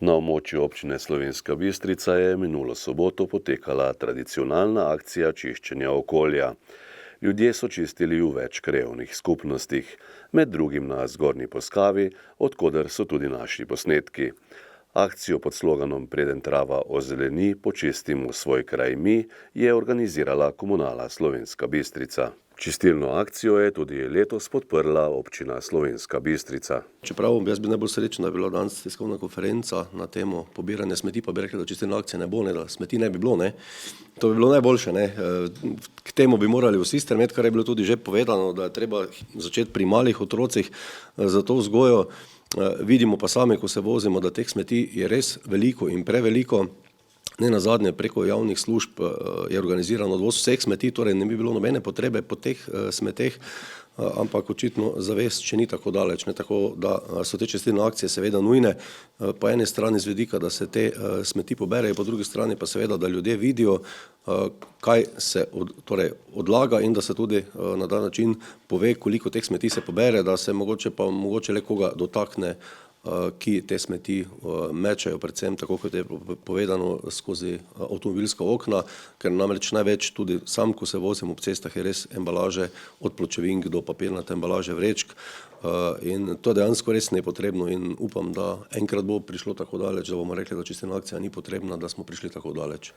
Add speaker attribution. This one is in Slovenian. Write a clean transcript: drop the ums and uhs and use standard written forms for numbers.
Speaker 1: Na območju občine Slovenska Bistrica je minulo soboto potekala tradicionalna akcija čiščenja okolja. Ljudje so čistili v več krajevnih skupnostih, med drugim na Zgornji Poskavi, odkoder so tudi naši posnetki. Akcijo pod sloganom Preden trava ozeleni, počistimo svoj kraj mi, je organizirala Komunala Slovenska Bistrica. Čistilno akcijo je tudi letos podprla občina Slovenska Bistrica.
Speaker 2: Čeprav jaz bi najbolj srečen, da je bila danes tiskovna konferenca na temo pobiranja smeti, pa bi rekli, da čistilne akcije ne bo, da smeti ne bi bilo. To bi bilo najboljše. K temu bi morali vsi stremeti, kar je bilo tudi že povedano, da je treba začeti pri malih otrocih za to vzgojo. Vidimo pa sami, ko se vozimo, da teh smeti je res veliko in preveliko. Ne nazadnje preko javnih služb je organiziran odvoz vseh smeti, torej ne bi bilo nobene potrebe po teh smeteh, ampak očitno zavest še ni tako daleč. Tako da so te čistilne akcije seveda nujne, po eni strani z vidika, da se te smeti poberejo, po drugi strani pa seveda, da ljudje vidijo, kaj se odlaga in da se tudi na ta način pove, koliko teh smeti se pobere, da se mogoče le koga dotakne, ki te smeti mečejo, predvsem tako, kot je povedano, skozi avtomobilska okna, ker namreč največ tudi sam, ko se vozim ob cestah, je res embalaže od pločevink do papirnate embalaže vrečk in to je dejansko res nepotrebno in upam, da enkrat bo prišlo tako daleč, da bomo rekli, da čistilna akcija ni potrebna, da smo prišli tako daleč.